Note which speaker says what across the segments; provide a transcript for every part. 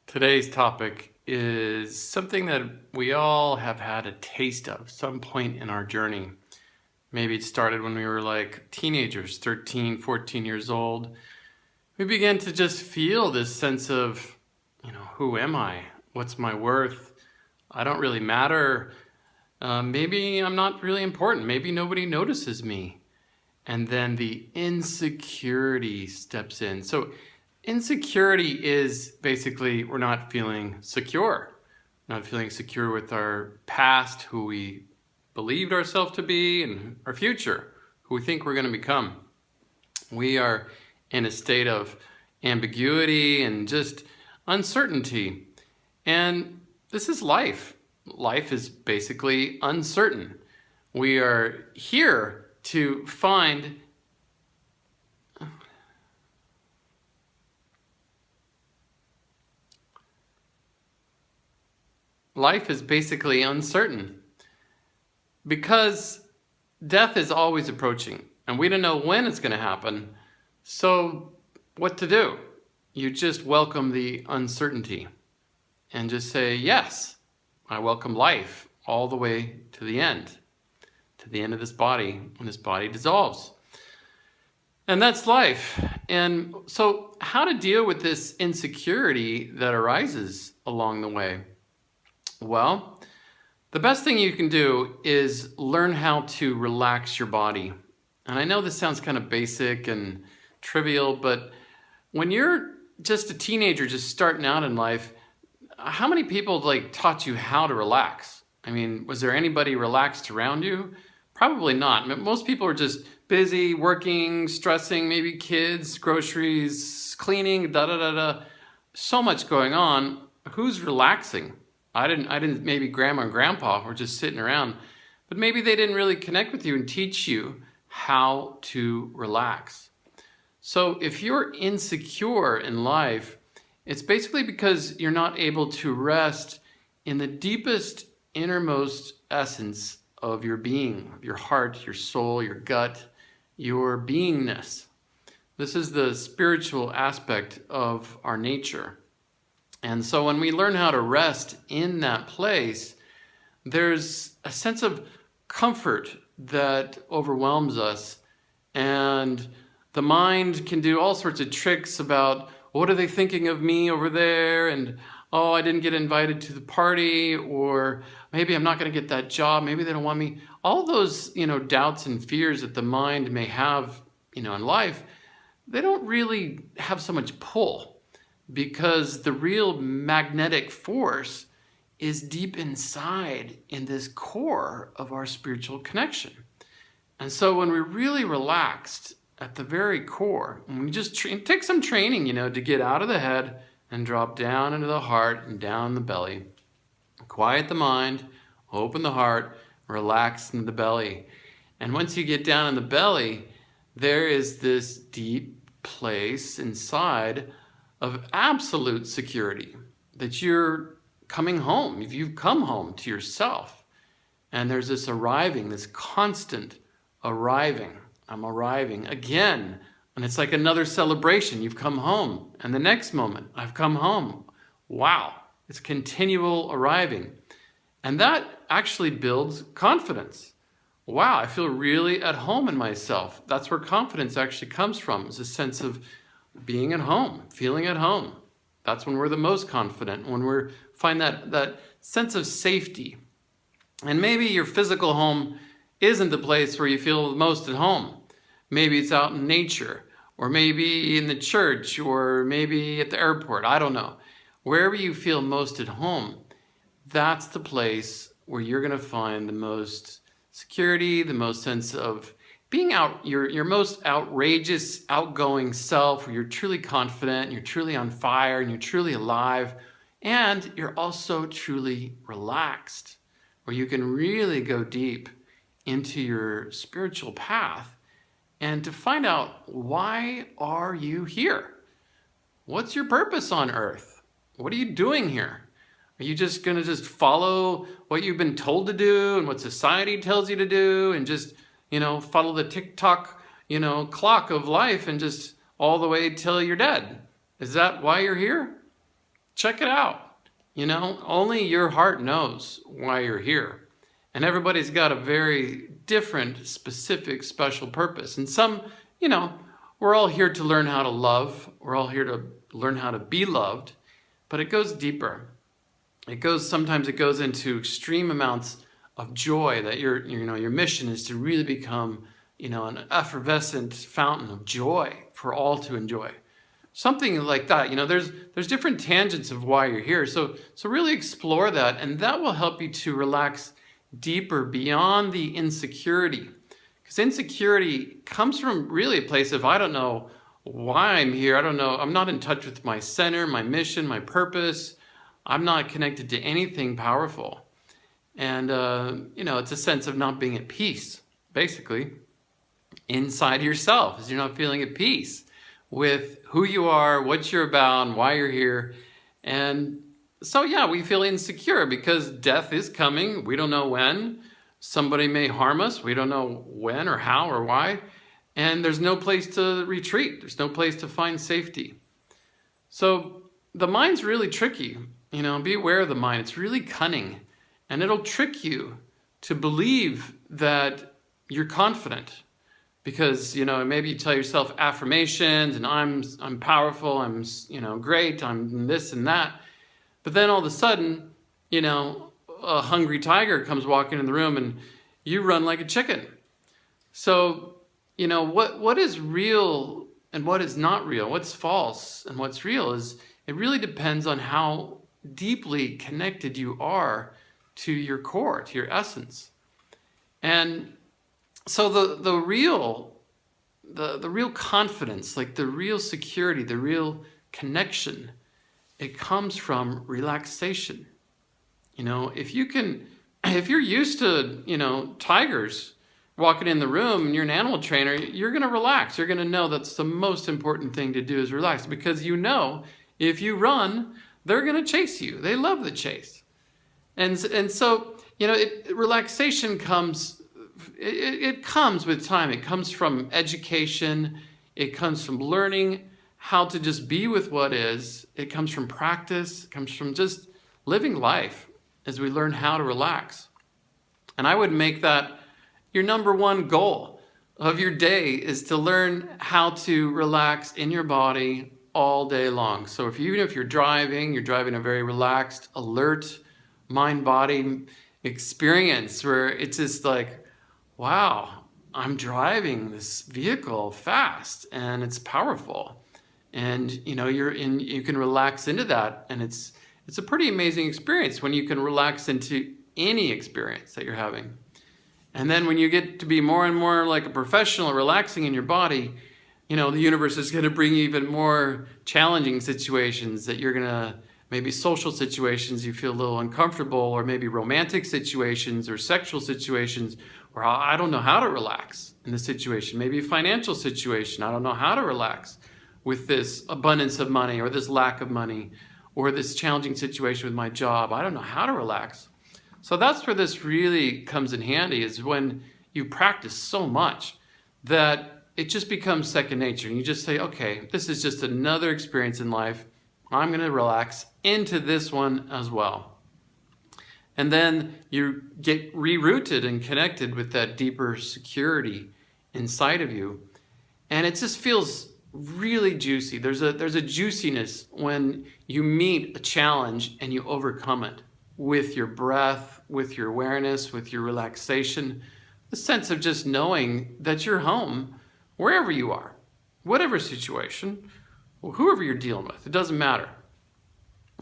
Speaker 1: Today's topic is something that we all have had a taste of some point in our journey. Maybe it started when we were like teenagers, 13, 14 years old. We began to just feel this sense of, who am I? What's my worth? I don't really matter. Maybe I'm not really important. Maybe nobody notices me. And then the insecurity steps in. So insecurity is basically we're not feeling secure. Not feeling secure with our past, who we believed ourselves to be, and our future, who we think we're going to become. We are in a state of ambiguity and just uncertainty. And this is life. Life is basically uncertain. We are here to find life is basically uncertain because death is always approaching and we don't know when it's going to happen. So what to do? You just welcome the uncertainty and just say, yes, I welcome life all the way to the end of this body when this body dissolves. And that's life. And so how to deal with this insecurity that arises along the way? Well, the best thing you can do is learn how to relax your body. And I know this sounds kind of basic and trivial, but when you're just a teenager just starting out in life, how many people taught you how to relax? I mean, was there anybody relaxed around you? Probably not. Most people are just busy, working, stressing, maybe kids, groceries, cleaning, da-da-da-da. So much going on. Who's relaxing? I didn't, maybe grandma and grandpa were just sitting around, but maybe they didn't really connect with you and teach you how to relax. So if you're insecure in life, it's basically because you're not able to rest in the deepest, innermost essence of your being, of your heart, your soul, your gut, your beingness. This is the spiritual aspect of our nature. And so when we learn how to rest in that place, there's a sense of comfort that overwhelms us. And the mind can do all sorts of tricks about what are they thinking of me over there? And, oh, I didn't get invited to the party, or maybe I'm not going to get that job. Maybe they don't want me. All those, doubts and fears that the mind may have, in life, they don't really have so much pull because the real magnetic force is deep inside in this core of our spiritual connection. And so when we're really relaxed at the very core, and we just take some training, to get out of the head and drop down into the heart and down the belly. Quiet the mind, open the heart, relax in the belly. And once you get down in the belly, there is this deep place inside of absolute security that you're coming home. If you've come home to yourself, and there's this arriving, this constant arriving. I'm arriving again. And it's like another celebration. You've come home. And the next moment, I've come home. Wow. It's continual arriving. And that actually builds confidence. Wow, I feel really at home in myself. That's where confidence actually comes from. It's a sense of being at home, feeling at home. That's when we're the most confident, when we find that sense of safety. And maybe your physical home isn't the place where you feel most at home. Maybe it's out in nature, or maybe in the church, or maybe at the airport. I don't know. Wherever you feel most at home, that's the place where you're going to find the most security, the most sense of being out, your most outrageous, outgoing self, where you're truly confident, you're truly on fire, and you're truly alive, and you're also truly relaxed, where you can really go deep into your spiritual path and to find out, why are you here? What's your purpose on earth? What are you doing here? Are you just going to just follow what you've been told to do and what society tells you to do and just, follow the tick-tock, clock of life and just all the way till you're dead? Is that why you're here? check it out. Only your heart knows why you're here. And everybody's got a very different, specific, special purpose. And some, we're all here to learn how to love. We're all here to learn how to be loved. But it goes deeper. Sometimes it goes into extreme amounts of joy, that your mission is to really become, an effervescent fountain of joy for all to enjoy. Something like that. There's different tangents of why you're here. So really explore that, and that will help you to relax deeper beyond the insecurity. Because insecurity comes from really a place of, I don't know why I'm here. I don't know. I'm not in touch with my center, my mission, my purpose. I'm not connected to anything powerful. And, it's a sense of not being at peace, basically, inside yourself, as you're not feeling at peace with who you are, what you're about, and why you're here. And so, we feel insecure because death is coming. We don't know when. Somebody may harm us. We don't know when or how or why. And there's no place to retreat. There's no place to find safety. So the mind's really tricky. Be aware of the mind. It's really cunning. And it'll trick you to believe that you're confident. Because, maybe you tell yourself affirmations and I'm powerful, I'm, great, I'm this and that. But then all of a sudden, a hungry tiger comes walking in the room and you run like a chicken. So, what is real and what is not real, what's false and what's real it really depends on how deeply connected you are to your core, to your essence. And so the real confidence, like the real security, the real connection, it comes from relaxation. If you're used to, tigers walking in the room and you're an animal trainer, you're going to relax. You're going to know that's the most important thing to do is relax, because if you run, they're going to chase you. They love the chase. And so, relaxation comes, it comes with time. It comes from education. It comes from learning how to just be with what is. It comes from practice. It comes from just living life as we learn how to relax. And I would make that your number one goal of your day, is to learn how to relax in your body all day long. So even if you're driving a very relaxed, alert, mind-body experience where it's just like, wow, I'm driving this vehicle fast and it's powerful. And you can relax into that, and it's a pretty amazing experience when you can relax into any experience that you're having. And then when you get to be more and more like a professional, relaxing in your body, the universe is going to bring you even more challenging situations that you're going to, maybe social situations you feel a little uncomfortable, or maybe romantic situations or sexual situations where I don't know how to relax in the situation. Maybe a financial situation. I don't know how to relax with this abundance of money or this lack of money or this challenging situation with my job. I don't know how to relax. So that's where this really comes in handy, is when you practice so much that it just becomes second nature. And you just say, okay, this is just another experience in life. I'm going to relax into this one as well. And then you get rerouted and connected with that deeper security inside of you. And it just feels really juicy. There's a juiciness when you meet a challenge and you overcome it with your breath, with your awareness, with your relaxation, the sense of just knowing that you're home wherever you are, whatever situation, whoever you're dealing with, it doesn't matter.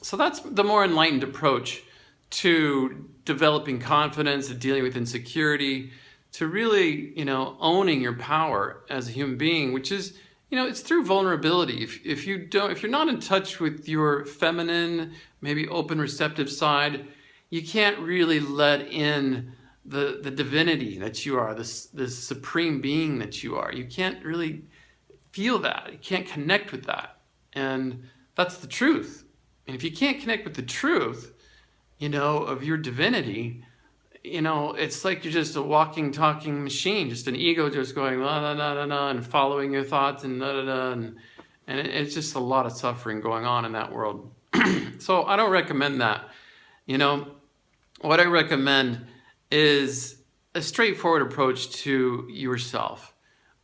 Speaker 1: So that's the more enlightened approach to developing confidence and dealing with insecurity, to really, owning your power as a human being, which is, it's through vulnerability. If you're not in touch with your feminine, maybe open, receptive side, you can't really let in the divinity that you are, this supreme being that you are. You can't really feel that. You can't connect with that. And that's the truth. And if you can't connect with the truth, of your divinity, it's like you're just a walking, talking machine, just an ego just going la la la la la and following your thoughts and la la la, and it's just a lot of suffering going on in that world. So I don't recommend that. You know, what I recommend is a straightforward approach to yourself,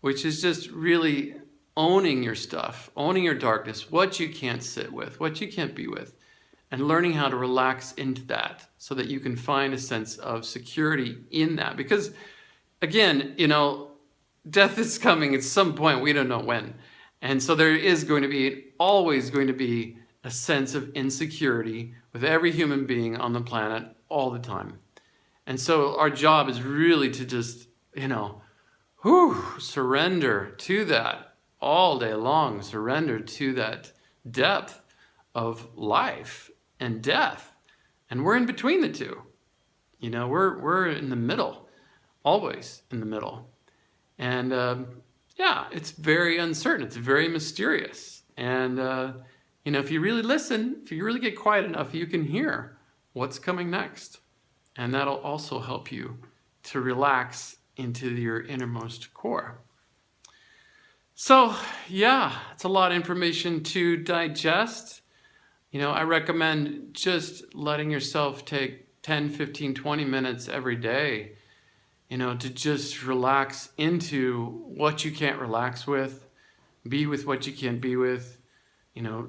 Speaker 1: which is just really owning your stuff, owning your darkness, what you can't sit with, what you can't be with, and learning how to relax into that so that you can find a sense of security in that. Because again, death is coming at some point, we don't know when. And so there is going to be, always going to be, a sense of insecurity with every human being on the planet all the time. And so our job is really to just, surrender to that all day long, surrender to that depth of life and death. And we're in between the two. We're in the middle, always in the middle. And it's very uncertain. It's very mysterious. And, if you really listen, if you really get quiet enough, you can hear what's coming next. And that'll also help you to relax into your innermost core. So, it's a lot of information to digest. I recommend just letting yourself take 10, 15, 20 minutes every day, to just relax into what you can't relax with, be with what you can't be with,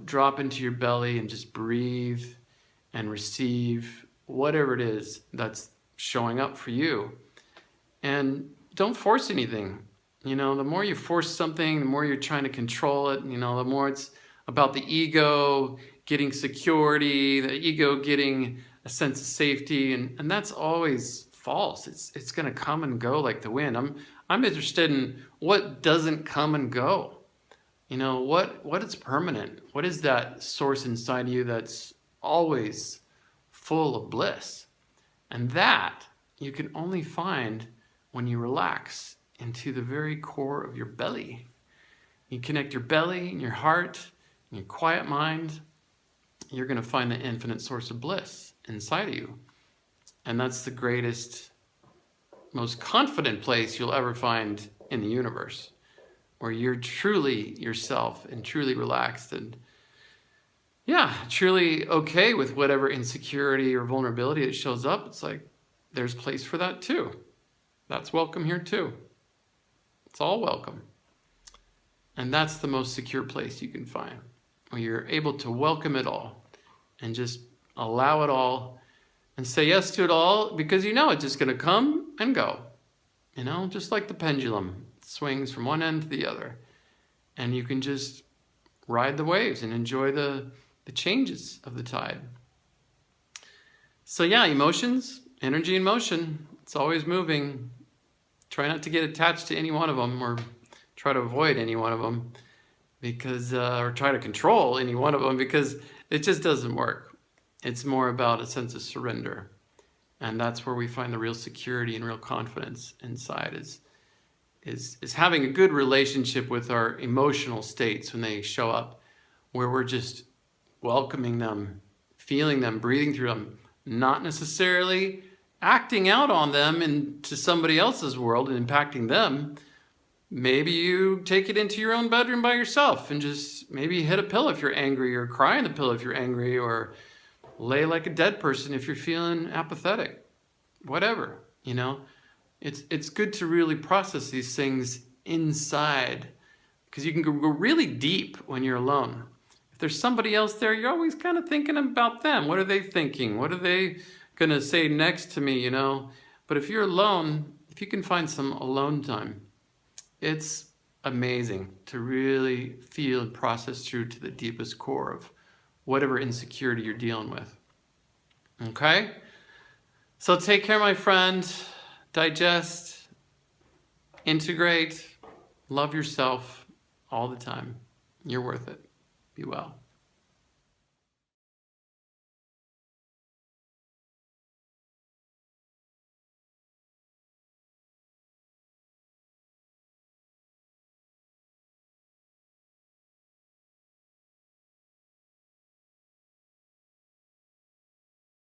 Speaker 1: drop into your belly and just breathe and receive whatever it is that's showing up for you. And don't force anything. The more you force something, the more you're trying to control it, the more it's about the ego getting security, the ego getting a sense of safety, and that's always false. It's going to come and go like the wind. I'm interested in what doesn't come and go. What is permanent? What is that source inside you that's always full of bliss? And that you can only find when you relax into the very core of your belly. You connect your belly and your heart and your quiet mind, you're going to find the infinite source of bliss inside of you. And that's the greatest, most confident place you'll ever find in the universe, where you're truly yourself and truly relaxed and truly okay with whatever insecurity or vulnerability that shows up. It's like there's place for that too. That's welcome here too. It's all welcome. And that's the most secure place you can find, where you're able to welcome it all and just allow it all and say yes to it all, because it's just going to come and go. Just like the pendulum swings from one end to the other, and you can just ride the waves and enjoy the changes of the tide. So emotions, energy in motion, it's always moving. Try not to get attached to any one of them, or try to avoid any one of them, because or try to control any one of them, because it just doesn't work. It's more about a sense of surrender, and that's where we find the real security and real confidence inside, is having a good relationship with our emotional states when they show up, where we're just welcoming them, feeling them, breathing through them, not necessarily acting out on them into somebody else's world and impacting them. Maybe you take it into your own bedroom by yourself and just maybe hit a pillow if you're angry, or cry in the pillow if you're angry, or lay like a dead person if you're feeling apathetic. Whatever, It's good to really process these things inside, because you can go really deep when you're alone. If there's somebody else there, you're always kind of thinking about them. What are they thinking? What are they going to say next to me, But if you're alone, if you can find some alone time, it's amazing to really feel and process through to the deepest core of whatever insecurity you're dealing with. Okay? So take care, my friend. Digest, integrate, love yourself all the time. You're worth it. Be well.